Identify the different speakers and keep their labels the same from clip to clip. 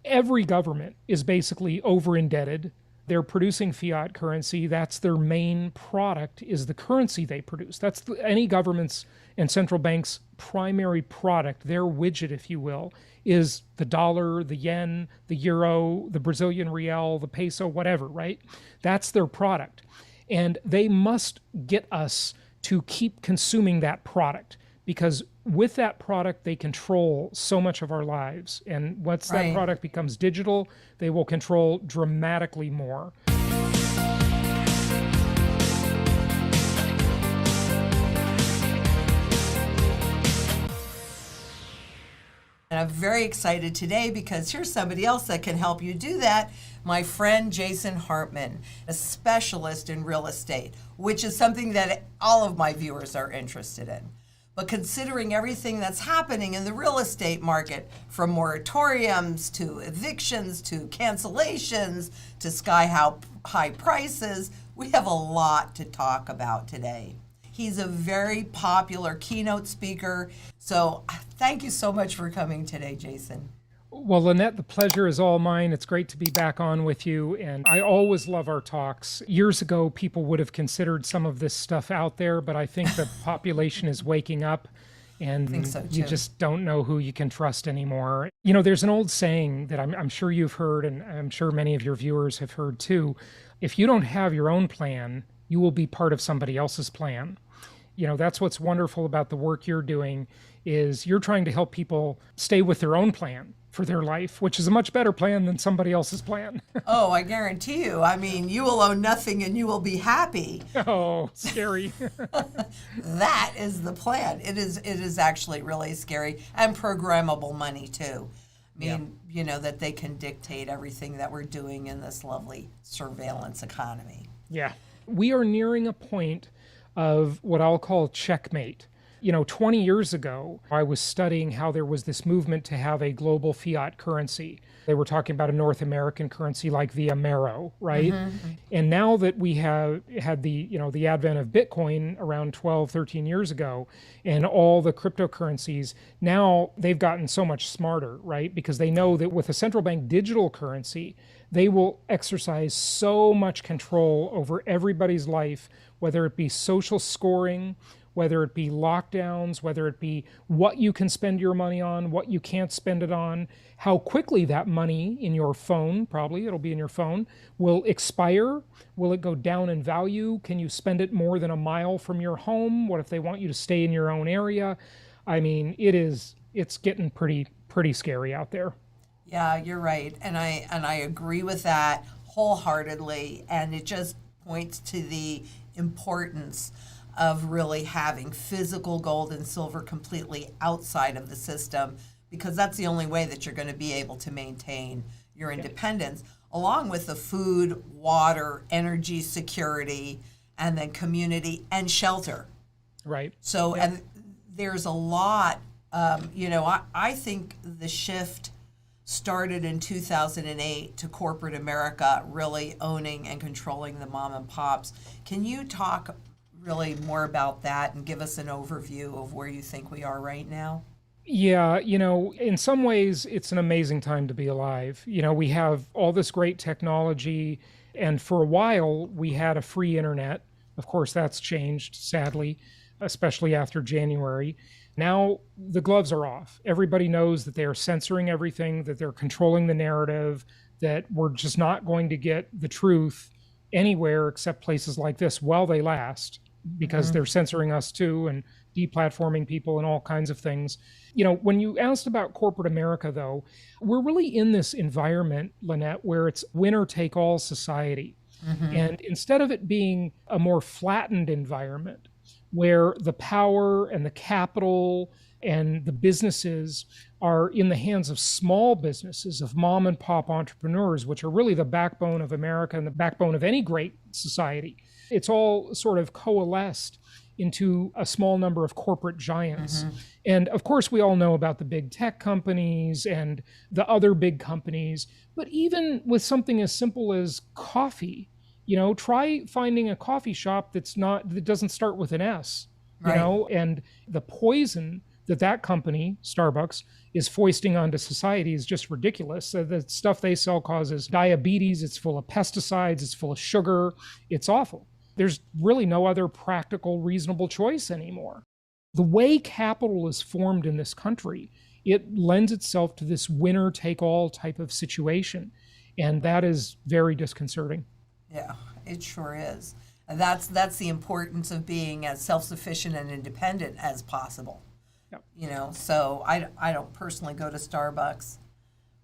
Speaker 1: Every government is basically over indebted. They're producing fiat currency. That's their main product, is the currency they produce. That's any government's and central bank's primary product, their widget, if you will, is the dollar, the yen, the euro, the Brazilian real, the peso, whatever, right? That's their product. And they must get us to keep consuming that product, because with that product, they control so much of our lives. And once that product becomes digital, they will control dramatically more.
Speaker 2: And I'm very excited today because here's somebody else that can help you do that. My friend Jason Hartman, a specialist in real estate, which is something that all of my viewers are interested in. But considering everything that's happening in the real estate market, from moratoriums to evictions to cancellations to high prices, we have a lot to talk about today. He's a very popular keynote speaker. So thank you so much for coming today, Jason.
Speaker 1: Well, Lynette, the pleasure is all mine. It's great to be back on with you. And I always love our talks. Years ago, people would have considered some of this stuff out there, but I think the population is waking up, and
Speaker 2: I think so,
Speaker 1: you just don't know who you can trust anymore. You know, there's an old saying that I'm sure you've heard, and I'm sure many of your viewers have heard too. If you don't have your own plan, you will be part of somebody else's plan. You know, that's what's wonderful about the work you're doing, is you're trying to help people stay with their own plan for their life, which is a much better plan than somebody else's plan.
Speaker 2: Oh, I guarantee you. I mean, you will own nothing and you will be happy.
Speaker 1: Oh, scary.
Speaker 2: That is the plan. It is actually really scary, and programmable money too. I mean, you know, that they can dictate everything that we're doing in this lovely surveillance economy.
Speaker 1: Yeah. We are nearing a point of what I'll call checkmate. You know, 20 years ago, I was studying how there was this movement to have a global fiat currency. They were talking about a North American currency like the Amero, right? Mm-hmm. And now that we have had the advent of Bitcoin around 12, 13 years ago, and all the cryptocurrencies, now they've gotten so much smarter, right? Because they know that with a central bank digital currency, they will exercise so much control over everybody's life, whether it be social scoring, whether it be lockdowns, whether it be what you can spend your money on, what you can't spend it on, how quickly that money in your phone, probably it'll be in your phone, will expire. Will it go down in value? Can you spend it more than a mile from your home? What if they want you to stay in your own area? I mean, it's getting pretty scary out there.
Speaker 2: Yeah, you're right. And I agree with that wholeheartedly. And it just points to the importance of really having physical gold and silver completely outside of the system, because that's the only way that you're going to be able to maintain your independence, along with the food, water, energy security, and then community and shelter.
Speaker 1: Right.
Speaker 2: So, and there's a lot, I think the shift started in 2008 to corporate America really owning and controlling the mom and pops. Can you talk really more about that and give us an overview of where you think we are right now?
Speaker 1: Yeah, you know, in some ways, it's an amazing time to be alive. You know, we have all this great technology, and for a while, we had a free internet. Of course, that's changed, sadly, especially after January. Now, the gloves are off. Everybody knows that they are censoring everything, that they're controlling the narrative, that we're just not going to get the truth anywhere except places like this while they last, because they're censoring us too and deplatforming people and all kinds of things. You know, when you asked about corporate America, though, we're really in this environment, Lynette, where it's winner take all society. Mm-hmm. And instead of it being a more flattened environment where the power and the capital and the businesses are in the hands of small businesses, of mom and pop entrepreneurs, which are really the backbone of America and the backbone of any great society, it's all sort of coalesced into a small number of corporate giants. Mm-hmm. And of course, we all know about the big tech companies and the other big companies, but even with something as simple as coffee, you know, try finding a coffee shop that doesn't start with an S, you know, and the poison that company, Starbucks, is foisting onto society is just ridiculous. So the stuff they sell causes diabetes, it's full of pesticides, it's full of sugar, it's awful. There's really no other practical, reasonable choice anymore. The way capital is formed in this country, it lends itself to this winner-take-all type of situation. And that is very disconcerting.
Speaker 2: Yeah, it sure is. And that's the importance of being as self-sufficient and independent as possible.
Speaker 1: Yep.
Speaker 2: You know, so I don't personally go to Starbucks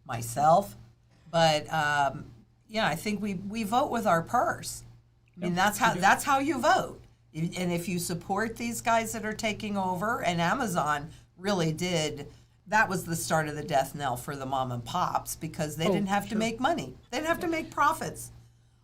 Speaker 2: myself, but yeah, I think we vote with our purse. I mean, that's how you vote. And if you support these guys that are taking over, and Amazon really did, that was the start of the death knell for the mom and pops, because they didn't have to make money. They didn't have to make profits.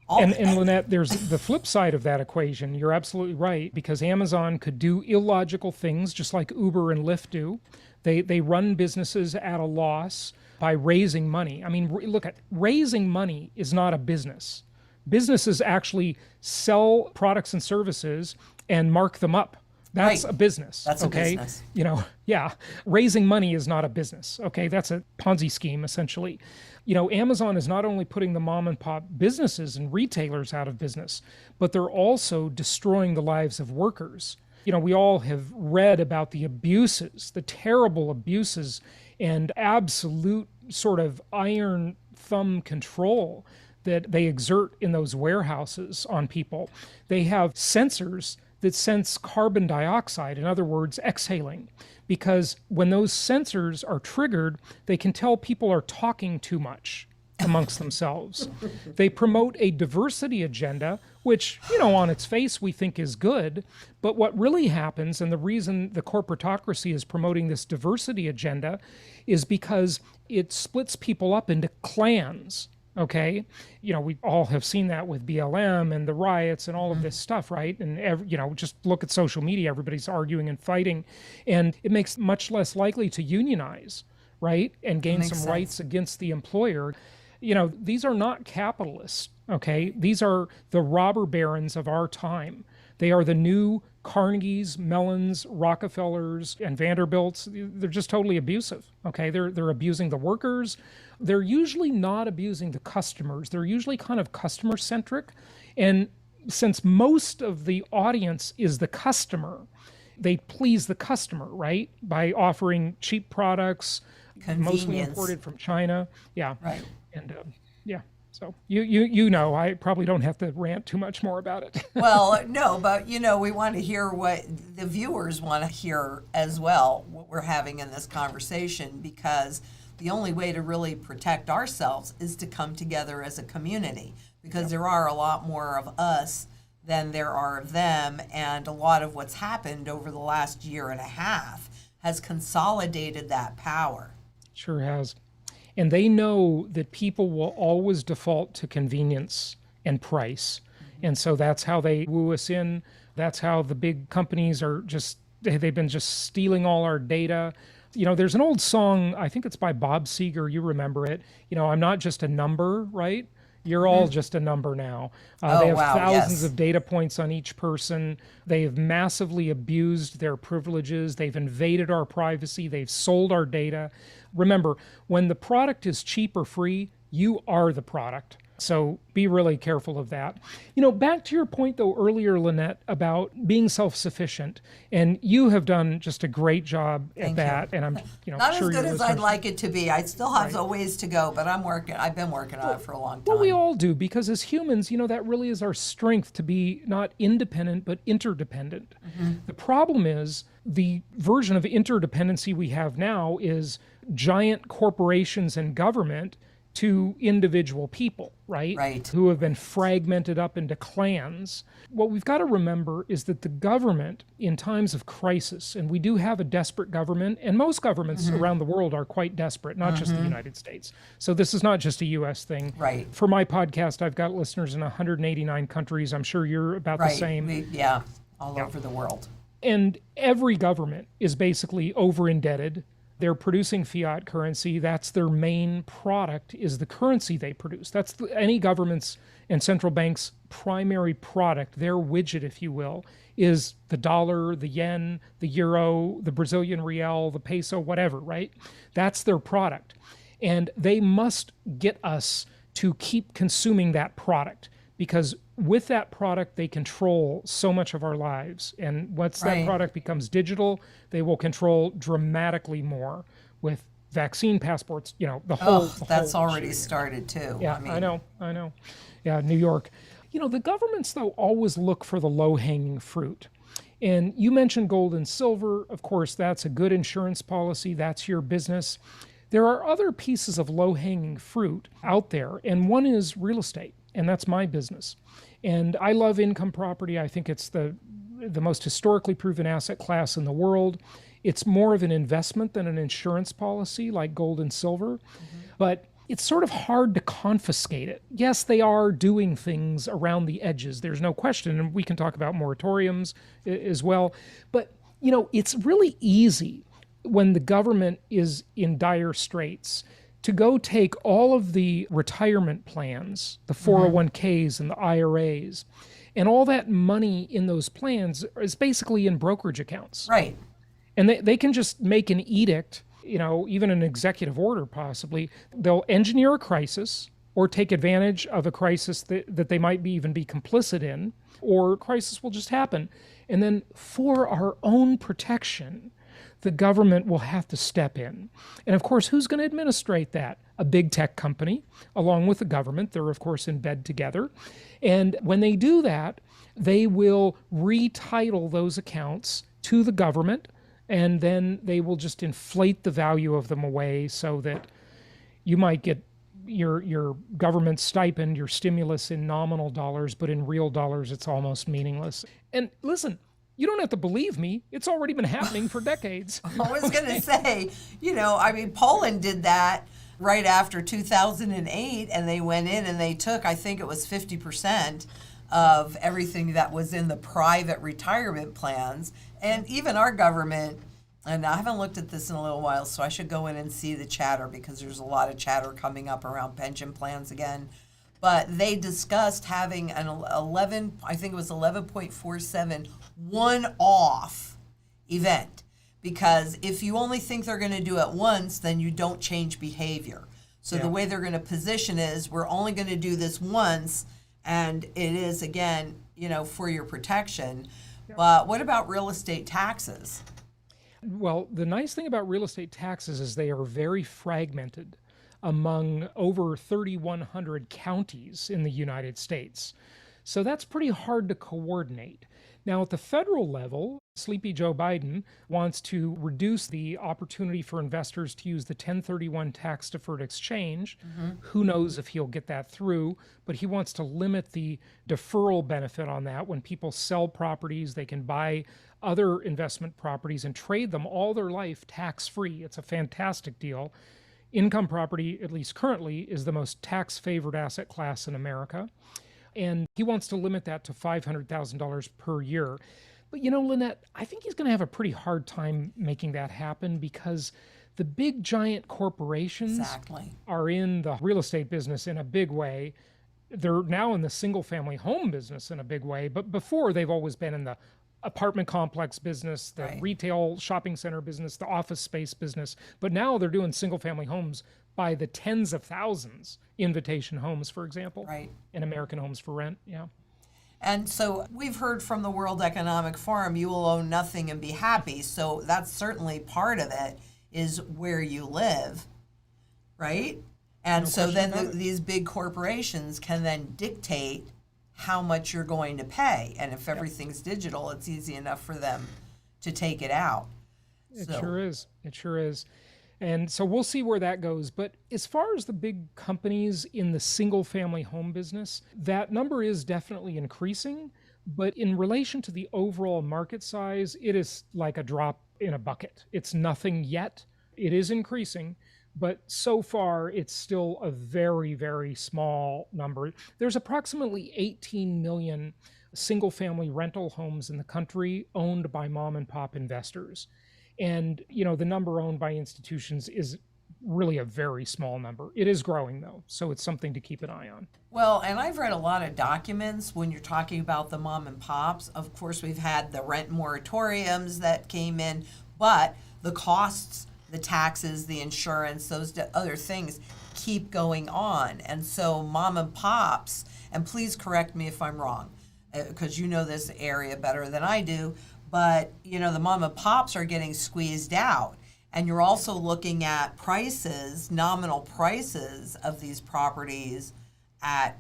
Speaker 1: And Lynette, there's the flip side of that equation. You're absolutely right, because Amazon could do illogical things just like Uber and Lyft do. They run businesses at a loss by raising money. I mean, look, at raising money is not a business. Businesses actually sell products and services and mark them up. That's a business.
Speaker 2: That's
Speaker 1: okay?
Speaker 2: a business.
Speaker 1: You know, yeah. Raising money is not a business. Okay. That's a Ponzi scheme, essentially. You know, Amazon is not only putting the mom and pop businesses and retailers out of business, but they're also destroying the lives of workers. You know, we all have read about the abuses, the terrible abuses, and absolute sort of iron thumb control that they exert in those warehouses on people. They have sensors that sense carbon dioxide, in other words, exhaling, because when those sensors are triggered, they can tell people are talking too much amongst themselves. They promote a diversity agenda, which, you know, on its face we think is good, but what really happens, and the reason the corporatocracy is promoting this diversity agenda, is because it splits people up into clans. Okay, you know, we all have seen that with BLM and the riots and all of this stuff, right? And, you know, just look at social media, everybody's arguing and fighting, and it makes much less likely to unionize, right? And gain some rights against the employer. You know, these are not capitalists, okay? These are the robber barons of our time. They are the new Carnegies, Mellons, Rockefellers, and Vanderbilts. They're just totally abusive, okay? They're abusing the workers. They're usually not abusing the customers. They're usually kind of customer-centric. And since most of the audience is the customer, they please the customer, right? By offering cheap products, mostly imported from China. Yeah.
Speaker 2: Right.
Speaker 1: And yeah. So you know, I probably don't have to rant too much more about it.
Speaker 2: Well, no, but you know, we want to hear what the viewers want to hear as well, what we're having in this conversation, because the only way to really protect ourselves is to come together as a community, because there are a lot more of us than there are of them, and a lot of what's happened over the last year and a half has consolidated that power.
Speaker 1: Sure has. And they know that people will always default to convenience and price. And so that's how they woo us in. That's how the big companies are just, they've been just stealing all our data. You know, there's an old song, I think it's by Bob Seger, you remember it. You know, I'm not just a number, right? You're all just a number now. They have thousands of data points on each person. They've massively abused their privileges. They've invaded our privacy. They've sold our data. Remember, when the product is cheap or free, you are the product. So be really careful of that. You know, back to your point, though, earlier, Lynette, about being self-sufficient. And you have done just a great job at that. And I'm, you know,
Speaker 2: not
Speaker 1: sure
Speaker 2: as good as I'd like it to be. I still have a ways to go, but I've been working on it for a long time.
Speaker 1: Well, we all do, because as humans, you know, that really is our strength, to be not independent, but interdependent. The problem is the version of interdependency we have now is giant corporations and government to individual people, right? Who have been fragmented up into clans. What we've got to remember is that the government, in times of crisis, and we do have a desperate government, and most governments around the world are quite desperate, not just the United States. So this is not just a U.S. thing.
Speaker 2: Right.
Speaker 1: For my podcast, I've got listeners in 189 countries. I'm sure you're about the same.
Speaker 2: All over the world.
Speaker 1: And every government is basically over-indebted. They're producing fiat currency. That's their main product, is the currency they produce. That's any government's and central bank's primary product, their widget, if you will, is the dollar, the yen, the euro, the Brazilian real, the peso, whatever, right? That's their product. And they must get us to keep consuming that product, because with that product, they control so much of our lives. And once that product becomes digital, they will control dramatically more with vaccine passports,
Speaker 2: that's already started too.
Speaker 1: Yeah, I know. Yeah, New York. The governments, though, always look for the low-hanging fruit. And you mentioned gold and silver. Of course, that's a good insurance policy. That's your business. There are other pieces of low-hanging fruit out there, and one is real estate, and that's my business. And I love income property. I think it's the most historically proven asset class in the world. It's more of an investment than an insurance policy like gold and silver, but it's sort of hard to confiscate it. Yes, they are doing things around the edges. There's no question, and we can talk about moratoriums as well. But, it's really easy when the government is in dire straits to go take all of the retirement plans, the 401ks and the IRAs, and all that money in those plans is basically in brokerage accounts.
Speaker 2: Right.
Speaker 1: And they can just make an edict, even an executive order possibly. They'll engineer a crisis or take advantage of a crisis that they might even be complicit in, or a crisis will just happen. And then for our own protection, the government will have to step in. And of course, who's going to administrate that? A big tech company, along with the government. They're, of course, in bed together. And when they do that, they will retitle those accounts to the government, and then they will just inflate the value of them away so that you might get your government stipend, your stimulus in nominal dollars, but in real dollars, it's almost meaningless. And listen, you don't have to believe me. It's already been happening for decades.
Speaker 2: I was going to say, Poland did that right after 2008, and they went in and they took, I think it was 50% of everything that was in the private retirement plans. And even our government, and I haven't looked at this in a little while, so I should go in and see the chatter, because there's a lot of chatter coming up around pension plans again. But they discussed having an 11.47 one-off event, because if you only think they're going to do it once, then you don't change behavior. So the way they're going to position is, we're only going to do this once, and it is, again, for your protection. But what about real estate taxes?
Speaker 1: Well, the nice thing about real estate taxes is they are very fragmented among over 3,100 counties in the United States. So that's pretty hard to coordinate. Now, at the federal level, Sleepy Joe Biden wants to reduce the opportunity for investors to use the 1031 tax-deferred exchange. Who knows if he'll get that through, but he wants to limit the deferral benefit on that. When people sell properties, they can buy other investment properties and trade them all their life tax-free. It's a fantastic deal. Income property, at least currently, is the most tax-favored asset class in America. And he wants to limit that to $500,000 per year. But Lynette, I think he's going to have a pretty hard time making that happen, because the big giant corporations are in the real estate business in a big way. They're now in the single family home business in a big way, but before they've always been in the apartment complex business, the retail shopping center business, the office space business. But now they're doing single family homes by the tens of thousands. Invitation Homes, for example, and American Homes for Rent.
Speaker 2: And so we've heard from the World Economic Forum, you will own nothing and be happy. So that's certainly part of it, is where you live, right? And no so then these big corporations can then dictate how much you're going to pay. And if everything's digital, it's easy enough for them to take it out.
Speaker 1: It sure is. It sure is. And so we'll see where that goes. But as far as the big companies in the single family home business, that number is definitely increasing. But in relation to the overall market size, it is like a drop in a bucket. It's nothing yet. It is increasing, but so far it's still a very, very small number. There's approximately 18 million single family rental homes in the country owned by mom and pop investors. And, the number owned by institutions is really a very small number. It is growing though, so it's something to keep an eye on.
Speaker 2: Well, and I've read a lot of documents when you're talking about the mom and pops. Of course, we've had the rent moratoriums that came in, but the costs, the taxes, the insurance, those other things keep going on. And so mom and pops, and please correct me if I'm wrong, because you know this area better than I do, but the mom and pops are getting squeezed out. And you're also looking at prices, nominal prices of these properties at,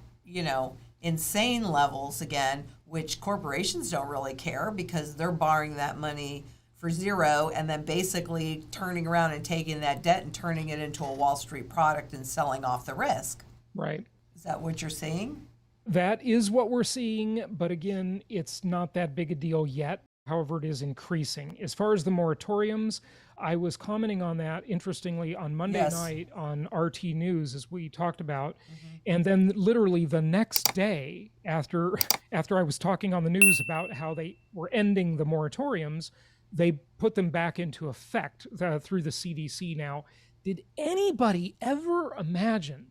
Speaker 2: insane levels again, which corporations don't really care because they're borrowing that money for zero and then basically turning around and taking that debt and turning it into a Wall Street product and selling off the risk.
Speaker 1: Right.
Speaker 2: Is that what you're seeing?
Speaker 1: That is what we're seeing, but again, it's not that big a deal yet. However, it is increasing. As far as the moratoriums, I was commenting on that, interestingly, on Monday night on RT News, as we talked about. And then literally the next day, after I was talking on the news about how they were ending the moratoriums, they put them back into effect through the CDC now. Did anybody ever imagine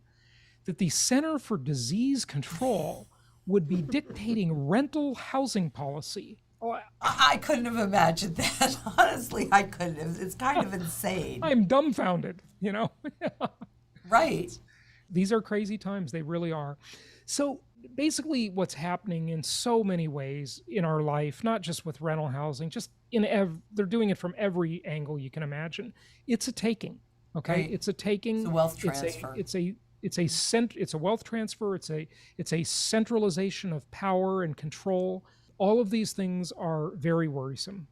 Speaker 1: that the Center for Disease Control would be dictating rental housing policy?
Speaker 2: I couldn't have imagined that. Honestly, I couldn't have. It's kind of insane.
Speaker 1: I'm dumbfounded,
Speaker 2: Right.
Speaker 1: These are crazy times. They really are. So basically what's happening in so many ways in our life, not just with rental housing, just they're doing it from every angle you can imagine. It's a taking. Okay.
Speaker 2: Right.
Speaker 1: It's a taking.
Speaker 2: It's a wealth transfer.
Speaker 1: It's a wealth transfer. It's a centralization of power and control. All of these things are very worrisome.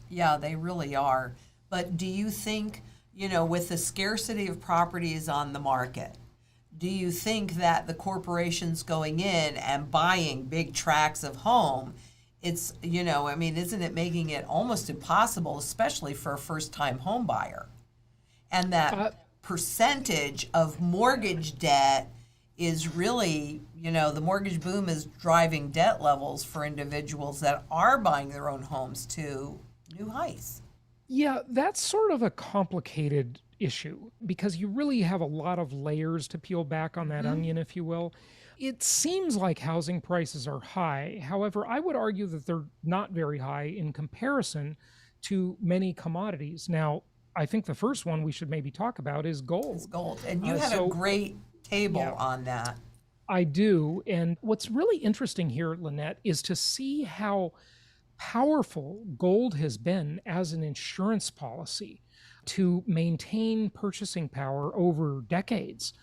Speaker 2: Yeah, they really are. But do you think, with the scarcity of properties on the market, do you think that the corporations going in and buying big tracts of home, it's, isn't it making it almost impossible, especially for a first-time home buyer? And that percentage of mortgage debt is really, the mortgage boom is driving debt levels for individuals that are buying their own homes to new heights.
Speaker 1: Yeah, that's sort of a complicated issue because you really have a lot of layers to peel back on that onion, if you will. It seems like housing prices are high. However, I would argue that they're not very high in comparison to many commodities. Now, I think the first one we should maybe talk about is gold.
Speaker 2: It's gold. And you had a great table on that.
Speaker 1: I do. And what's really interesting here, Lynette, is to see how powerful gold has been as an insurance policy to maintain purchasing power over decades.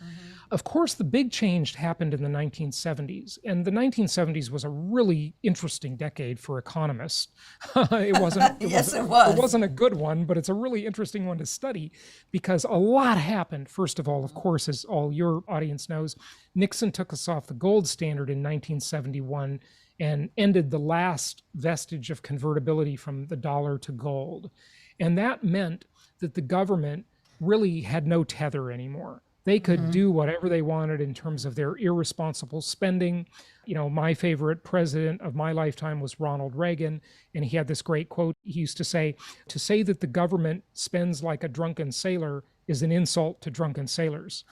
Speaker 1: Of course, the big change happened in the 1970s, and the 1970s was a really interesting decade for economists. It wasn't a good one, but it's a really interesting one to study because a lot happened. First of all, of course, as all your audience knows, Nixon took us off the gold standard in 1971 and ended the last vestige of convertibility from the dollar to gold. And that meant that the government really had no tether anymore. They could do whatever they wanted in terms of their irresponsible spending. My favorite president of my lifetime was Ronald Reagan, and he had this great quote. He used to say that the government spends like a drunken sailor is an insult to drunken sailors.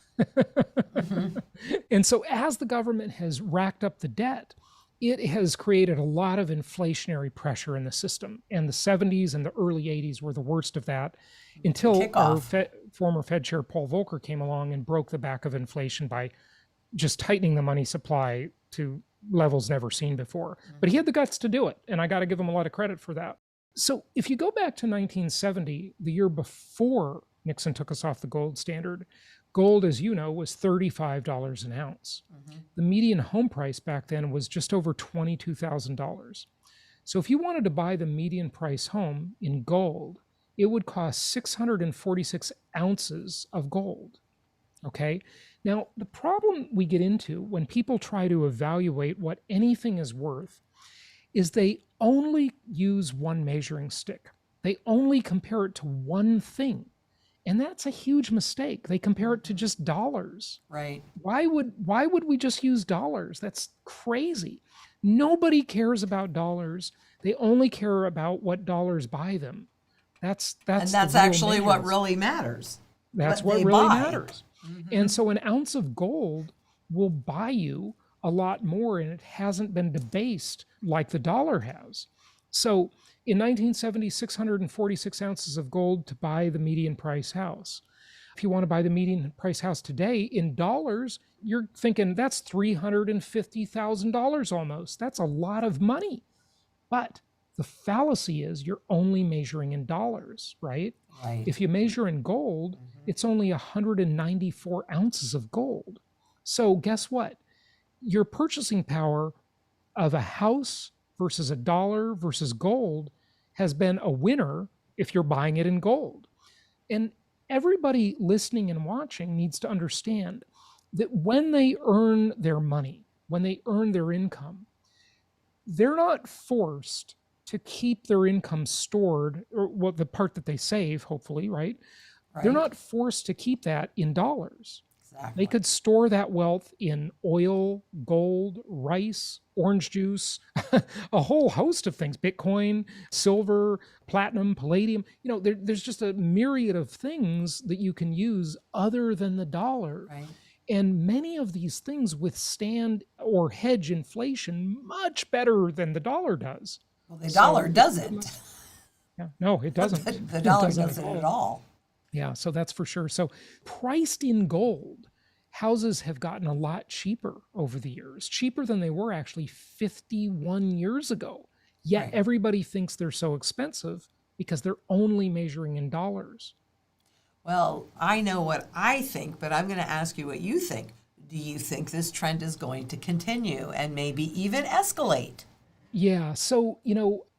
Speaker 1: And so as the government has racked up the debt, it has created a lot of inflationary pressure in the system. And the 70s and the early 80s were the worst of that until our former Fed Chair Paul Volcker came along and broke the back of inflation by just tightening the money supply to levels never seen before. But he had the guts to do it, and I got to give him a lot of credit for that. So if you go back to 1970, the year before Nixon took us off the gold standard, gold, as you know, was $35 an ounce. The median home price back then was just over $22,000. So if you wanted to buy the median price home in gold, it would cost 646 ounces of gold. Okay? Now, the problem we get into when people try to evaluate what anything is worth is they only use one measuring stick. They only compare it to one thing. And that's a huge mistake. They compare it to just dollars.
Speaker 2: Right.
Speaker 1: Why would we just use dollars? That's crazy. Nobody cares about dollars. They only care about what dollars buy them.
Speaker 2: And
Speaker 1: That's the
Speaker 2: that's
Speaker 1: real
Speaker 2: actually what
Speaker 1: measure.
Speaker 2: really matters.
Speaker 1: That's
Speaker 2: What
Speaker 1: what
Speaker 2: they
Speaker 1: really
Speaker 2: buy.
Speaker 1: matters. And so an ounce of gold will buy you a lot more, and it hasn't been debased like the dollar has. So in 1970, 646 ounces of gold to buy the median price house. If you want to buy the median price house today in dollars, you're thinking that's $350,000 almost. That's a lot of money. But the fallacy is you're only measuring in dollars, right?
Speaker 2: Right.
Speaker 1: If you measure in gold, it's only 194 ounces of gold. So guess what? Your purchasing power of a house versus a dollar versus gold has been a winner if you're buying it in gold. And everybody listening and watching needs to understand that when they earn their money, when they earn their income, they're not forced to keep their income stored, or well, the part that they save, hopefully, right? They're
Speaker 2: Right.
Speaker 1: not forced to keep that in dollars. They
Speaker 2: Exactly.
Speaker 1: could store that wealth in oil, gold, rice, orange juice, a whole host of things, Bitcoin, silver, platinum, palladium. There's just a myriad of things that you can use other than the dollar.
Speaker 2: Right.
Speaker 1: And many of these things withstand or hedge inflation much better than the dollar does.
Speaker 2: Well, the dollar
Speaker 1: So,
Speaker 2: doesn't.
Speaker 1: yeah, no, it doesn't.
Speaker 2: The
Speaker 1: It
Speaker 2: dollar
Speaker 1: doesn't
Speaker 2: doesn't
Speaker 1: at
Speaker 2: at
Speaker 1: all.
Speaker 2: all.
Speaker 1: Yeah, so that's for sure. So, priced in gold, houses have gotten a lot cheaper over the years, cheaper than they were actually 51 years ago. Yet
Speaker 2: Right.
Speaker 1: everybody thinks they're so expensive because they're only measuring in dollars.
Speaker 2: Well, I know what I think, but I'm going to ask you what you think. Do you think this trend is going to continue and maybe even escalate?
Speaker 1: Yeah, so,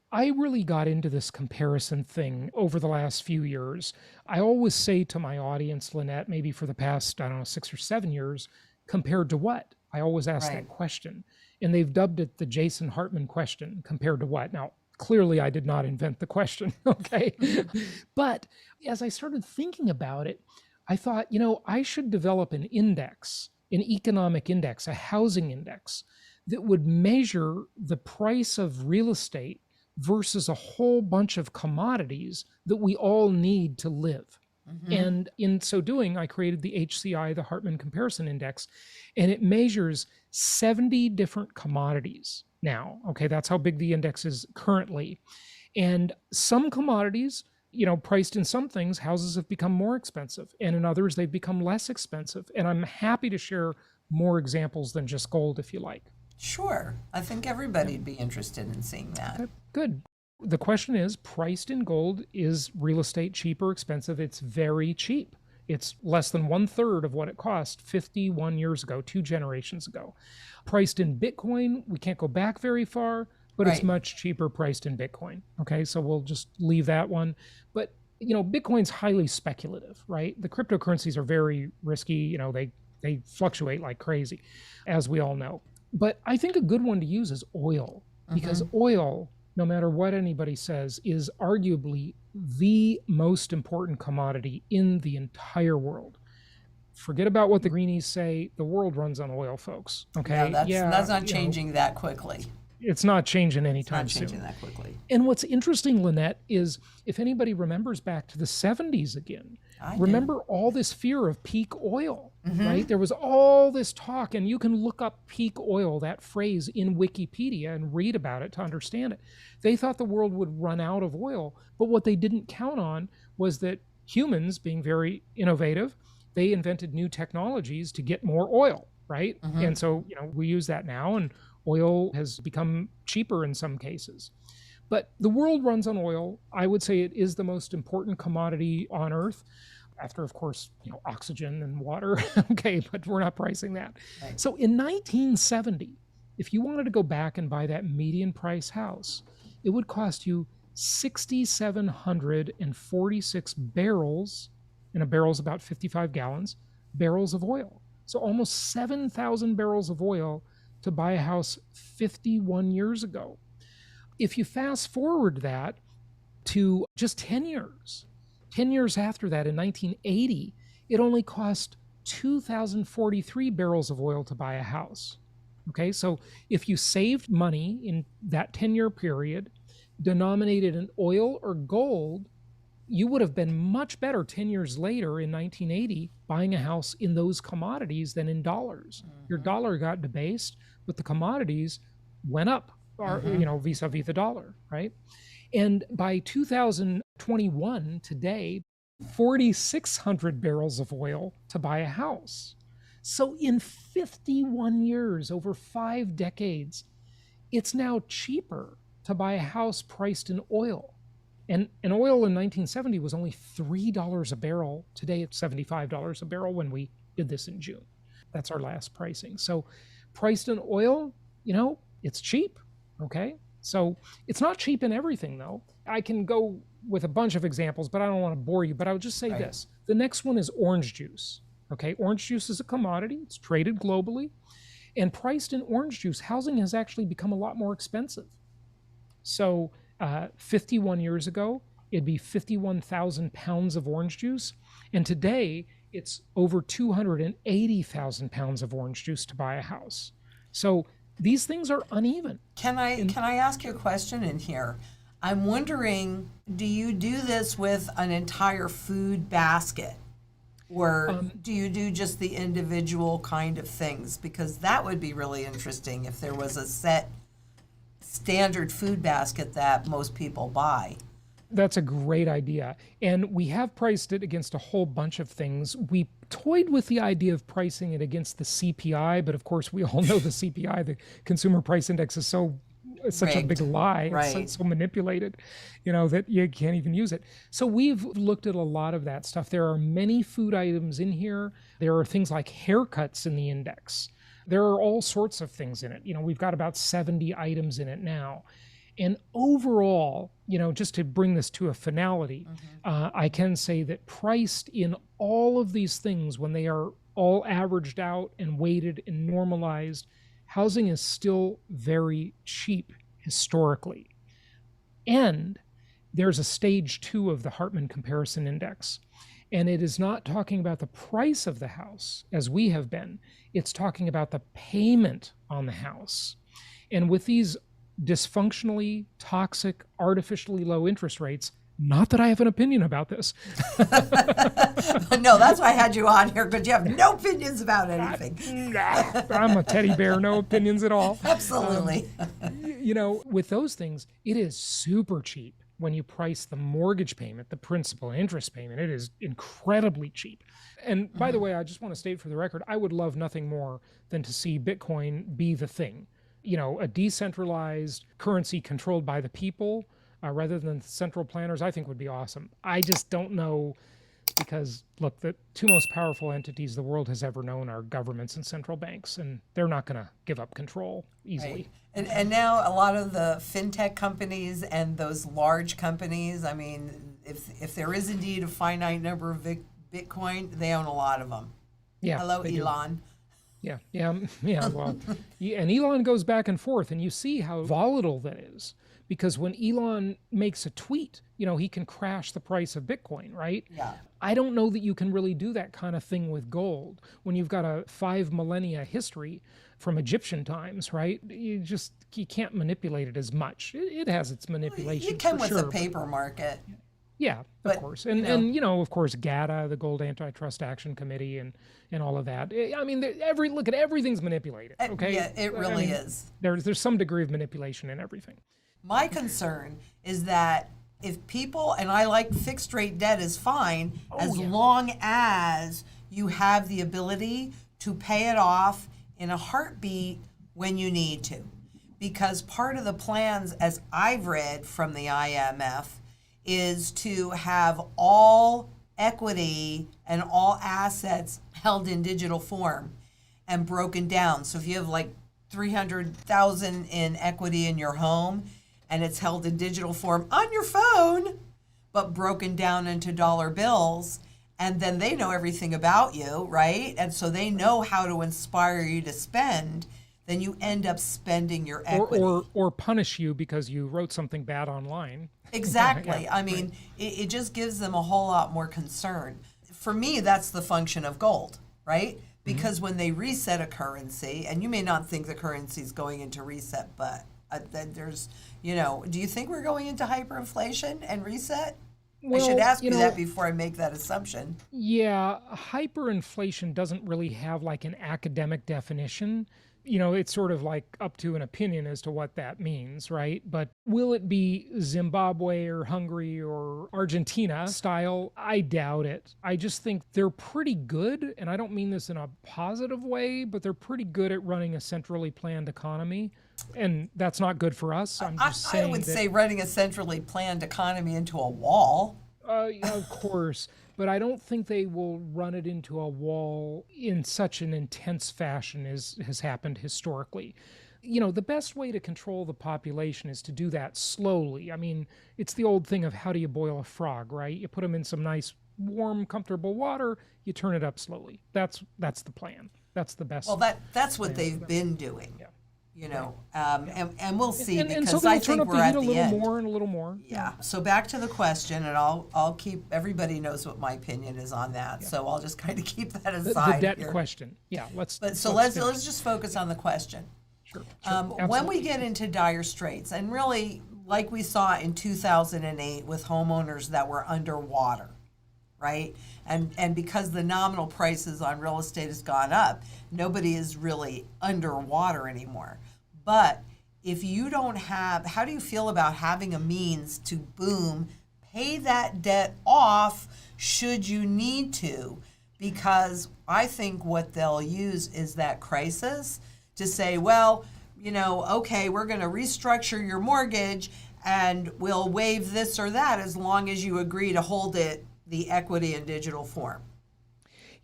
Speaker 1: I really got into this comparison thing over the last few years. I always say to my audience, Lynette, maybe for the past, I don't know, 6 or 7 years, compared to what? I always ask
Speaker 2: Right.
Speaker 1: that question. And they've dubbed it the Jason Hartman question, compared to what? Now, clearly I did not invent the question, okay? But as I started thinking about it, I thought, I should develop an index, an economic index, a housing index that would measure the price of real estate versus a whole bunch of commodities that we all need to live. And in so doing, I created the HCI, the Hartman Comparison Index, and it measures 70 different commodities now. Okay, that's how big the index is currently. And some commodities, priced in some things, houses have become more expensive, and in others, they've become less expensive. And I'm happy to share more examples than just gold if you like.
Speaker 2: Sure. I think everybody'd be interested in seeing that.
Speaker 1: Good. The question is, priced in gold, is real estate cheap or expensive? It's very cheap. It's less than 1/3 of what it cost 51 years ago, 2 generations ago. Priced in Bitcoin, we can't go back very far, but it's
Speaker 2: Right.
Speaker 1: much cheaper priced in Bitcoin. Okay, so we'll just leave that one. But Bitcoin's highly speculative, right? The cryptocurrencies are very risky. They fluctuate like crazy, as we all know. But I think a good one to use is oil, because oil, no matter what anybody says, is arguably the most important commodity in the entire world. Forget about what the greenies say. The world runs on oil, folks. Okay.
Speaker 2: Yeah, that's not changing that quickly.
Speaker 1: It's not changing
Speaker 2: Not
Speaker 1: anytime
Speaker 2: changing
Speaker 1: soon.
Speaker 2: that quickly.
Speaker 1: And what's interesting, Lynette, is if anybody remembers back to the 70s again,
Speaker 2: I do.
Speaker 1: remember all this fear of peak oil, right? There was all this talk, and you can look up peak oil, that phrase, in Wikipedia and read about it to understand it. They thought the world would run out of oil, but what they didn't count on was that humans, being very innovative, they invented new technologies to get more oil, right? And so, we use that now, and oil has become cheaper in some cases. But the world runs on oil. I would say it is the most important commodity on Earth, after, of course, oxygen and water. Okay, but we're not pricing that.
Speaker 2: Right.
Speaker 1: So in 1970, if you wanted to go back and buy that median price house, it would cost you 6,746 barrels, and a barrel is about 55 gallons, barrels of oil. So almost 7,000 barrels of oil to buy a house 51 years ago. If you fast forward that to just 10 years, 10 years after that, in 1980, it only cost 2,043 barrels of oil to buy a house. Okay, so if you saved money in that 10-year period, denominated in oil or gold, you would have been much better 10 years later in 1980 buying a house in those commodities than in dollars. Your dollar got debased, but the commodities went up, or, vis-a-vis the dollar, right? And by 2021, today, 4,600 barrels of oil to buy a house. So in 51 years, over 5 decades, it's now cheaper to buy a house priced in oil. And oil in 1970 was only $3 a barrel. Today it's $75 a barrel when we did this in June. That's our last pricing. So priced in oil, it's cheap, okay? So it's not cheap in everything though. I can go with a bunch of examples, but I don't want to bore you, but I would just say this. The next one is orange juice, okay? Orange juice is a commodity. It's traded globally. And priced in orange juice, housing has actually become a lot more expensive. So 51 years ago, it'd be 51,000 pounds of orange juice. And today, it's over 280,000 pounds of orange juice to buy a house. So these things are uneven.
Speaker 2: Can I ask you a question in here? I'm wondering, do you do this with an entire food basket? Or do you do just the individual kind of things? Because that would be really interesting if there was a set standard food basket that most people buy.
Speaker 1: That's a great idea. And we have priced it against a whole bunch of things. We toyed with the idea of pricing it against the CPI, but of course we all know the CPI, the Consumer Price Index, is such a big lie.
Speaker 2: Right.
Speaker 1: It's so manipulated, that you can't even use it. So we've looked at a lot of that stuff. There are many food items in here. There are things like haircuts in the index. There are all sorts of things in it. We've got about 70 items in it now. And overall, just to bring this to a finality, I can say that priced in all of these things, when they are all averaged out and weighted and normalized, housing is still very cheap historically. And there's a stage 2 of the Hartman Comparison Index. And it is not talking about the price of the house, as we have been. It's talking about the payment on the house. And with these dysfunctionally, toxic, artificially low interest rates, not that I have an opinion about this.
Speaker 2: No, that's why I had you on here, because you have no opinions about anything.
Speaker 1: I'm a teddy bear, no opinions at all.
Speaker 2: Absolutely.
Speaker 1: With those things, it is super cheap. When you price the mortgage payment, the principal and interest payment, it is incredibly cheap. And by the way, I just want to state for the record, I would love nothing more than to see Bitcoin be the thing. A decentralized currency controlled by the people rather than central planners, I think would be awesome. I just don't know, because look, the two most powerful entities the world has ever known are governments and central banks, and they're not going to give up control easily.
Speaker 2: Right. And now a lot of the fintech companies and those large companies, I mean, if there is indeed a finite number of Bitcoin, they own a lot of them.
Speaker 1: Yeah.
Speaker 2: Hello, Elon.
Speaker 1: Yeah. Well, and Elon goes back and forth, and you see how volatile that is. Because when Elon makes a tweet, he can crash the price of Bitcoin, right?
Speaker 2: Yeah.
Speaker 1: I don't know that you can really do that kind of thing with gold when you've got a 5 millennia history from Egyptian times, right? You can't manipulate it as much. It has its manipulation.
Speaker 2: You can with
Speaker 1: sure,
Speaker 2: the paper market.
Speaker 1: Yeah, of course. And of course, GATA, the Gold Antitrust Action Committee, and all of that. I mean, look at everything's manipulated, okay?
Speaker 2: Yeah, it really is.
Speaker 1: There's some degree of manipulation in everything.
Speaker 2: My concern is that if people, and I like fixed rate debt is fine, long as you have the ability to pay it off in a heartbeat when you need to. Because part of the plans, as I've read from the IMF, is to have all equity and all assets held in digital form and broken down. So if you have like 300,000 in equity in your home and it's held in digital form on your phone, but broken down into dollar bills, and then they know everything about you, right? And so they know how to inspire you to spend, then you end up spending your equity.
Speaker 1: Or punish you because you wrote something bad online.
Speaker 2: Exactly.
Speaker 1: Yeah,
Speaker 2: I mean, it just gives them a whole lot more concern. For me, that's the function of gold, right? Because when they reset a currency, and you may not think the currency is going into reset, but there's, do you think we're going into hyperinflation and reset? I should
Speaker 1: Well,
Speaker 2: ask you that before I make that assumption.
Speaker 1: yeah, hyperinflation doesn't really have like an academic definition. It's sort of like up to an opinion as to what that means, right? But will it be Zimbabwe or Hungary or Argentina style? I doubt it. I just think they're pretty good, and I don't mean this in a positive way, but they're pretty good at running a centrally planned economy. And that's not good for us. I'm just
Speaker 2: I
Speaker 1: saying
Speaker 2: would
Speaker 1: that,
Speaker 2: say running a centrally planned economy into a wall.
Speaker 1: yeah, of course, but I don't think they will run it into a wall in such an intense fashion as has happened historically. The best way to control the population is to do that slowly. I mean, it's the old thing of how do you boil a frog, right? You put them in some nice, warm, comfortable water, you turn it up slowly. That's the plan. That's the best.
Speaker 2: Well, that's what they've been doing.
Speaker 1: Yeah.
Speaker 2: And we'll see,
Speaker 1: And so
Speaker 2: because
Speaker 1: they'll
Speaker 2: I
Speaker 1: turn
Speaker 2: think
Speaker 1: up
Speaker 2: we're
Speaker 1: the
Speaker 2: at
Speaker 1: heat a
Speaker 2: the
Speaker 1: little
Speaker 2: end.
Speaker 1: more and a little more.
Speaker 2: Yeah. So back to the question, and I'll keep, everybody knows what my opinion is on that.
Speaker 1: Yeah.
Speaker 2: So I'll just kind of keep that
Speaker 1: The
Speaker 2: aside
Speaker 1: debt
Speaker 2: here.
Speaker 1: question. Yeah.
Speaker 2: Let's
Speaker 1: finish.
Speaker 2: just focus on the question.
Speaker 1: Sure.
Speaker 2: When we
Speaker 1: Absolutely.
Speaker 2: get into dire straits, and really like we saw in 2008 with homeowners that were underwater, right? And because the nominal prices on real estate has gone up, nobody is really underwater anymore. But if you don't have, how do you feel about having a means to pay that debt off should you need to? Because I think what they'll use is that crisis to say, well, okay, we're going to restructure your mortgage and we'll waive this or that as long as you agree to hold it, the equity in digital form.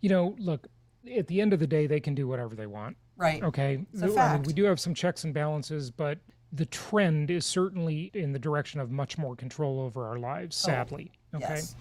Speaker 1: Look, at the end of the day, they can do whatever they want.
Speaker 2: Right.
Speaker 1: Okay.
Speaker 2: It's a fact.
Speaker 1: We do have some checks and balances, but the trend is certainly in the direction of much more control over our lives, sadly. Okay.
Speaker 2: Yes.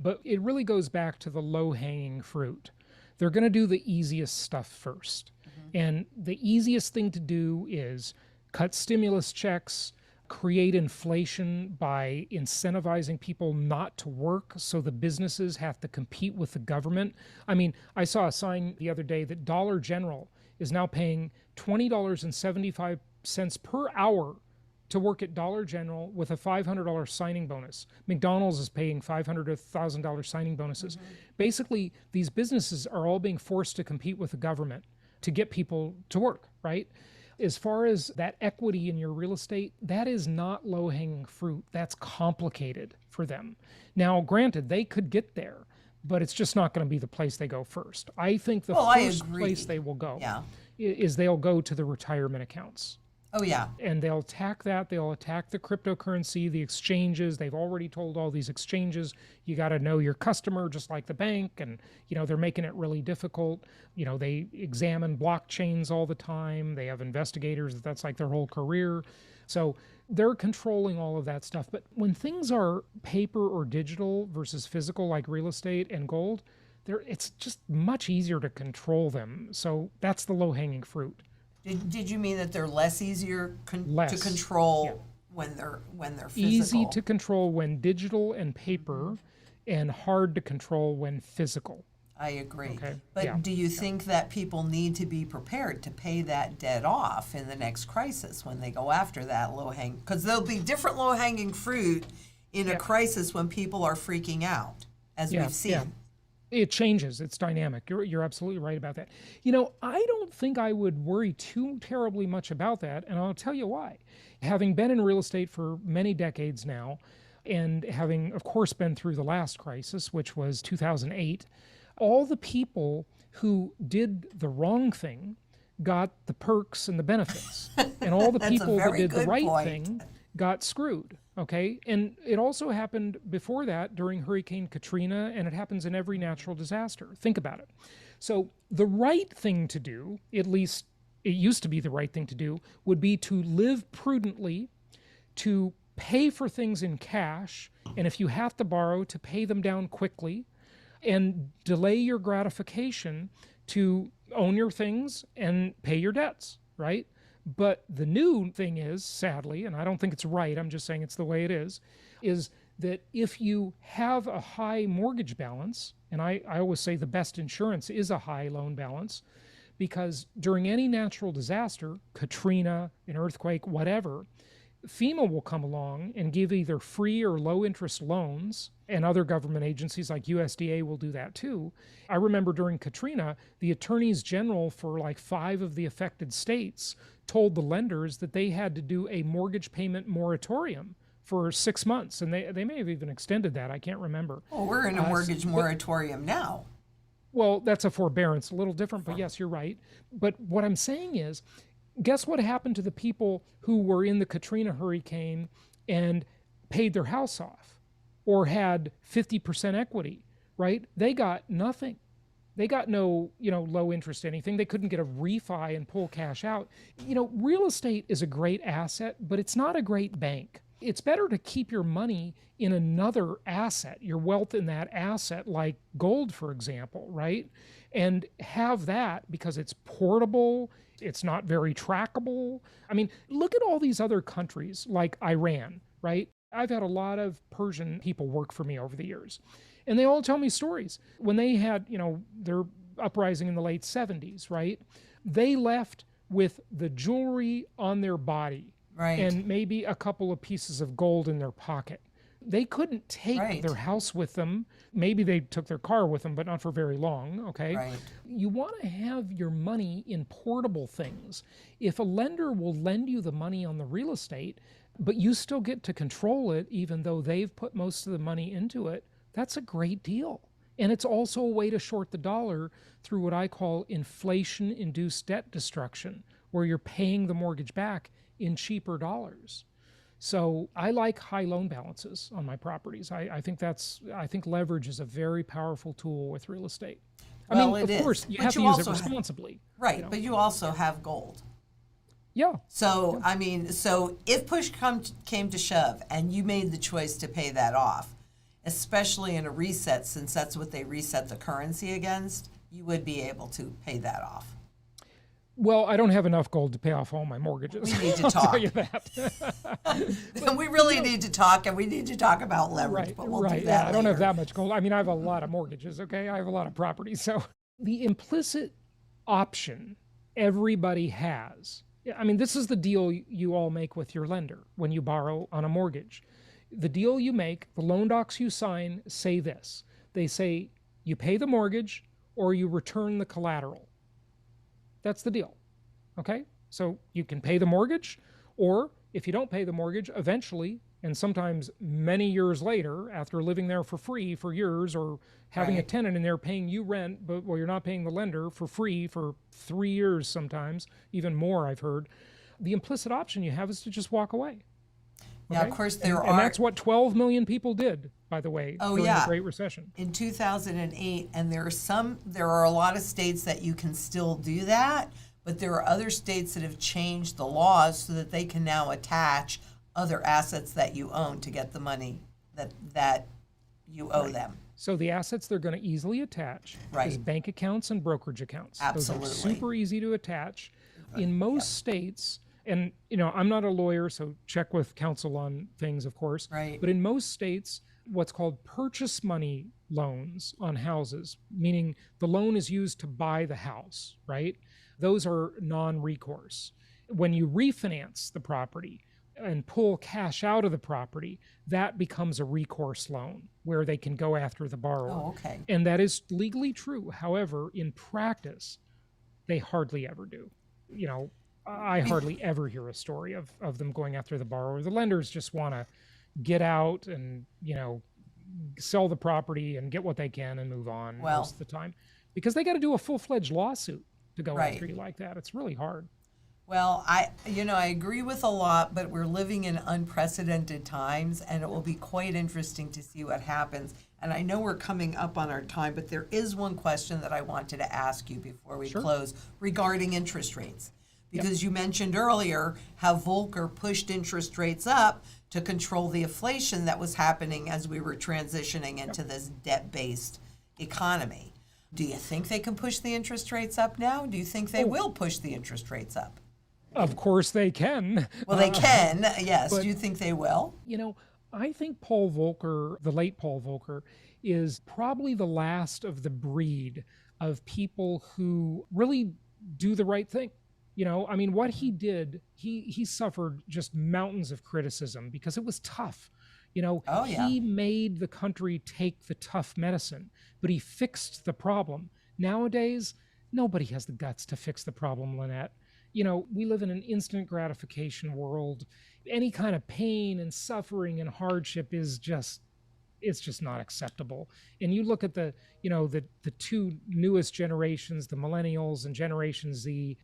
Speaker 1: But it really goes back to the low-hanging fruit. They're going to do the easiest stuff first. And the easiest thing to do is cut stimulus checks, create inflation by incentivizing people not to work so the businesses have to compete with the government. I mean, I saw a sign the other day that Dollar General is now paying $20.75 per hour to work at Dollar General with a $500 signing bonus. McDonald's is paying $500 to $1,000 signing bonuses. Basically, these businesses are all being forced to compete with the government to get people to work, right? As far as that equity in your real estate, that is not low-hanging fruit. That's complicated for them. Now, granted, they could get there, but it's just not going to be the place they go first. I think the first place they will go is they'll go to the retirement accounts.
Speaker 2: Oh, yeah.
Speaker 1: And they'll attack that. They'll attack the cryptocurrency, the exchanges. They've already told all these exchanges, you got to know your customer just like the bank. And, they're making it really difficult. They examine blockchains all the time. They have investigators. That's like their whole career. So they're controlling all of that stuff. But when things are paper or digital versus physical, like real estate and gold, it's just much easier to control them. So that's the low-hanging fruit.
Speaker 2: Did you mean that they're less easier to
Speaker 1: Less.
Speaker 2: control when they're physical?
Speaker 1: Easy to control when digital and paper, and hard to control when physical.
Speaker 2: I agree.
Speaker 1: Okay.
Speaker 2: But do you think that people need to be prepared to pay that debt off in the next crisis when they go after that low-hanging? Because there'll be different low-hanging fruit in a crisis when people are freaking out, as we've seen.
Speaker 1: Yeah. It changes. It's dynamic. You're absolutely right about that. I don't think I would worry too terribly much about that, and I'll tell you why. Having been in real estate for many decades now, and having, of course, been through the last crisis, which was 2008, all the people who did the wrong thing got the perks and the benefits, and all the people that did the right thing got screwed. Okay. And it also happened before that during Hurricane Katrina, and it happens in every natural disaster. Think about it. So the right thing to do, at least it used to be the right thing to do, would be to live prudently, to pay for things in cash, and if you have to borrow, to pay them down quickly, and delay your gratification to own your things and pay your debts, right? But the new thing is, sadly, and I don't think it's right, I'm just saying it's the way it is that if you have a high mortgage balance, and I always say the best insurance is a high loan balance, because during any natural disaster, Katrina, an earthquake, whatever, FEMA will come along and give either free or low interest loans, and other government agencies like USDA will do that too. I remember during Katrina, the attorneys general for like 5 of the affected states told the lenders that they had to do a mortgage payment moratorium for 6 months. And they may have even extended that. I can't remember.
Speaker 2: Well, we're in a mortgage moratorium now.
Speaker 1: Well, that's a forbearance, a little different, but yes, you're right. But what I'm saying is, guess what happened to the people who were in the Katrina hurricane and paid their house off or had 50% equity, right? They got nothing. They got no, low interest anything. They couldn't get a refi and pull cash out. Real estate is a great asset, but it's not a great bank. It's better to keep your money in another asset, your wealth in that asset, like gold, for example, right? And have that because it's portable, it's not very trackable. I mean, look at all these other countries like Iran, right? I've had a lot of Persian people work for me over the years, and they all tell me stories. When they had, their uprising in the late 70s, right? They left with the jewelry on their body.
Speaker 2: Right.
Speaker 1: And maybe a couple of pieces of gold in their pocket. They couldn't take
Speaker 2: Right.
Speaker 1: their house with them. Maybe they took their car with them, but not for very long, okay?
Speaker 2: Right.
Speaker 1: You want to have your money in portable things. If a lender will lend you the money on the real estate, but you still get to control it even though they've put most of the money into it, that's a great deal. And it's also a way to short the dollar through what I call inflation induced debt destruction, where you're paying the mortgage back in cheaper dollars. So I like high loan balances on my properties. I think leverage is a very powerful tool with real estate.
Speaker 2: Well,
Speaker 1: of course, you
Speaker 2: But
Speaker 1: have to
Speaker 2: you
Speaker 1: use it
Speaker 2: also
Speaker 1: responsibly.
Speaker 2: Right, but you also have gold.
Speaker 1: Yeah.
Speaker 2: So, so if push came to shove and you made the choice to pay that off, especially in a reset, since that's what they reset the currency against, you would be able to pay that off.
Speaker 1: Well, I don't have enough gold to pay off all my mortgages.
Speaker 2: We need to
Speaker 1: I'll
Speaker 2: talk.
Speaker 1: tell you that.
Speaker 2: We really need to talk, and we need to talk about leverage,
Speaker 1: Right,
Speaker 2: but we'll
Speaker 1: right.
Speaker 2: do that
Speaker 1: Yeah, I don't have
Speaker 2: later.
Speaker 1: that much gold. I mean, I have a lot of mortgages, okay? I have a lot of properties. So the implicit option everybody has, I mean, this is the deal you all make with your lender when you borrow on a mortgage. The deal you make, the loan docs you sign say this. They say you pay the mortgage or you return the collateral. That's the deal, okay? So you can pay the mortgage, or if you don't pay the mortgage, eventually, and sometimes many years later, after living there for free for years, or having a
Speaker 2: Right.
Speaker 1: tenant in there paying you rent, but you're not paying the lender for free for 3 years sometimes, even more I've heard, the implicit option you have is to just walk away.
Speaker 2: Yeah,
Speaker 1: Okay?
Speaker 2: of course
Speaker 1: And that's what 12 million people did, by the way,
Speaker 2: Oh,
Speaker 1: during
Speaker 2: yeah.
Speaker 1: the Great Recession.
Speaker 2: in 2008, and there are a lot of states that you can still do that, but there are other states that have changed the laws so that they can now attach other assets that you own to get the money that you owe them.
Speaker 1: So the assets they're going to easily attach is
Speaker 2: Right.
Speaker 1: bank accounts and brokerage accounts. Those
Speaker 2: Absolutely.
Speaker 1: are super easy to attach. In most states, and I'm not a lawyer, so check with counsel on things, of course.
Speaker 2: Right.
Speaker 1: But in most states, what's called purchase money loans on houses, meaning the loan is used to buy the house, right? Those are non-recourse. When you refinance the property and pull cash out of the property, that becomes a recourse loan where they can go after the borrower.
Speaker 2: Oh, okay.
Speaker 1: And that is legally true. However, in practice, they hardly ever do. I hardly ever hear a story of them going after the borrower. The lenders just want to get out and, sell the property and get what they can and move on
Speaker 2: Well-
Speaker 1: most of the time. Because they got to do a full-fledged lawsuit to go
Speaker 2: Right.
Speaker 1: after you like that. It's really hard.
Speaker 2: Well, I agree with a lot, but we're living in unprecedented times, and it will be quite interesting to see what happens. And I know we're coming up on our time, but there is one question that I wanted to ask you before we
Speaker 1: Sure.
Speaker 2: close regarding interest rates. Because you mentioned earlier how Volcker pushed interest rates up to control the inflation that was happening as we were transitioning into this debt-based economy. Do you think they can push the interest rates up now? Do you think they will push the interest rates up?
Speaker 1: Of course they can.
Speaker 2: Well, they can, yes.
Speaker 1: but-
Speaker 2: Do you think they will?
Speaker 1: I think Paul Volcker, the late Paul Volcker, is probably the last of the breed of people who really do the right thing. I mean, what he did, he suffered just mountains of criticism because it was tough.
Speaker 2: Oh, yeah.
Speaker 1: He made the country take the tough medicine, but he fixed the problem. Nowadays, nobody has the guts to fix the problem, Lynette. We live in an instant gratification world. Any kind of pain and suffering and hardship is just it's just not acceptable. And you look at the two newest generations, the millennials and Generation Z,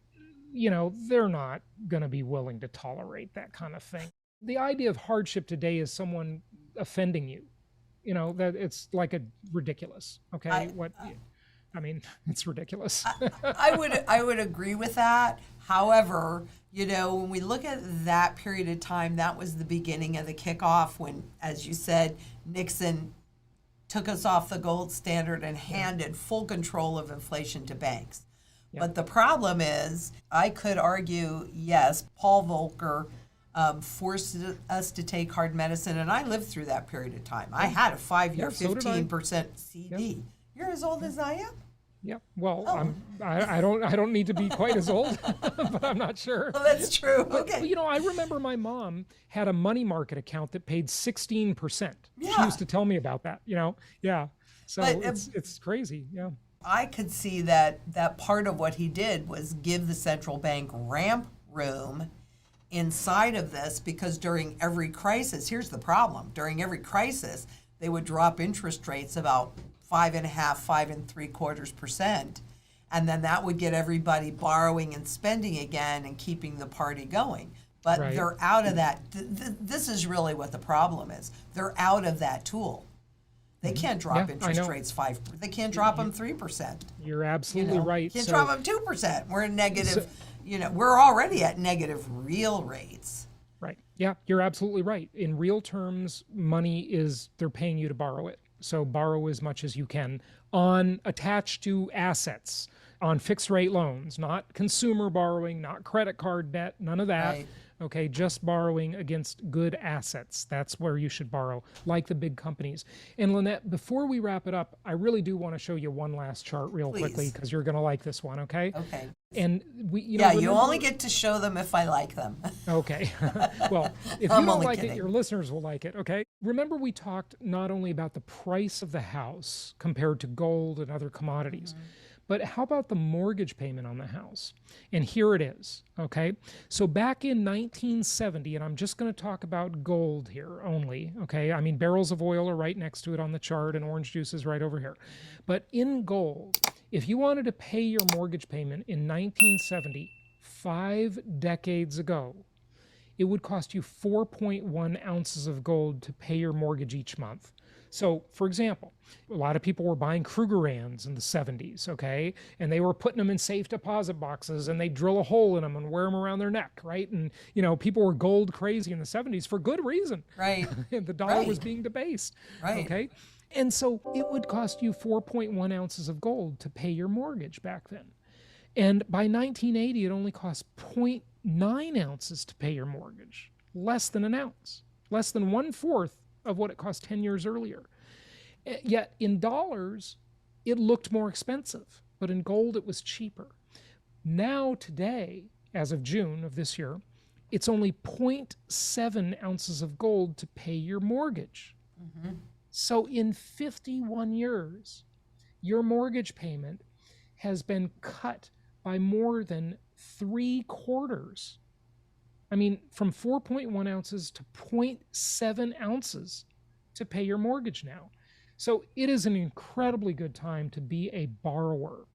Speaker 1: they're not going to be willing to tolerate that kind of thing. The idea of hardship today is someone offending you. That it's like a ridiculous. Okay, I mean, it's ridiculous.
Speaker 2: I would agree with that. However, when we look at that period of time, that was the beginning of the kickoff when, as you said, Nixon took us off the gold standard and handed full control of inflation to banks.
Speaker 1: Yeah.
Speaker 2: But the problem is, I could argue, yes, Paul Volcker forced us to take hard medicine, and I lived through that period of time. I had a 5-year,
Speaker 1: Yeah, so did I.
Speaker 2: 15% CD.
Speaker 1: Yeah.
Speaker 2: You're as old as I am?
Speaker 1: Yeah. Well,
Speaker 2: Oh.
Speaker 1: I don't need to be quite as old, but I'm not sure.
Speaker 2: Oh, that's true.
Speaker 1: But,
Speaker 2: Okay.
Speaker 1: I remember my mom had a money market account that paid 16%. She
Speaker 2: Yeah.
Speaker 1: used to tell me about that, Yeah. So
Speaker 2: But,
Speaker 1: it's crazy. Yeah.
Speaker 2: I could see that part of what he did was give the central bank ramp room inside of this, because during every crisis, here's the problem, during every crisis, they would drop interest rates about 5.5, 5.75%. And then that would get everybody borrowing and spending again and keeping the party going. But
Speaker 1: Right.
Speaker 2: they're out of that. This is really what the problem is. They're out of that tool. They can't drop
Speaker 1: Yeah, I
Speaker 2: interest
Speaker 1: know.
Speaker 2: rates 5%. They can't drop them 3%.
Speaker 1: You're absolutely right.
Speaker 2: Can't
Speaker 1: So-
Speaker 2: drop them 2%. We're in negative, we're already at negative real rates.
Speaker 1: Right. Yeah, you're absolutely right. In real terms, they're paying you to borrow it. So borrow as much as you can attached to assets, on fixed rate loans, not consumer borrowing, not credit card debt, none of that.
Speaker 2: Right.
Speaker 1: Okay, just borrowing against good assets. That's where you should borrow, like the big companies. And Lynette, before we wrap it up, I really do want to show you one last chart real quickly,
Speaker 2: Please.
Speaker 1: because you're going to like this one, okay?
Speaker 2: Okay.
Speaker 1: And you
Speaker 2: You only get to show them if I like them.
Speaker 1: Okay. Well, if you
Speaker 2: I'm
Speaker 1: don't
Speaker 2: only
Speaker 1: like it,
Speaker 2: kidding.
Speaker 1: your listeners will like it, okay? Remember, we talked not only about the price of the house compared to gold and other commodities, but how about the mortgage payment on the house? And here it is, okay? So back in 1970, and I'm just going to talk about gold here only, okay? I mean, barrels of oil are right next to it on the chart, and orange juice is right over here. But in gold, if you wanted to pay your mortgage payment in 1970, 5 decades ago, it would cost you 4.1 ounces of gold to pay your mortgage each month. So, for example, a lot of people were buying Krugerrands in the 70s, okay? And they were putting them in safe deposit boxes, and they drill a hole in them and wear them around their neck, right? And, people were gold crazy in the 70s for good reason.
Speaker 2: Right.
Speaker 1: The dollar was
Speaker 2: Right.
Speaker 1: being debased,
Speaker 2: Right.
Speaker 1: okay? And so it would cost you 4.1 ounces of gold to pay your mortgage back then. And by 1980, it only cost 0.9 ounces to pay your mortgage, less than an ounce, less than 1/4 of what it cost 10 years earlier. Yet in dollars, it looked more expensive, but in gold, it was cheaper. Now, today, as of June of this year, it's only 0.7 ounces of gold to pay your mortgage. So in 51 years, your mortgage payment has been cut by more than 3/4. I mean, from 4.1 ounces to 0.7 ounces to pay your mortgage now. So it is an incredibly good time to be a borrower.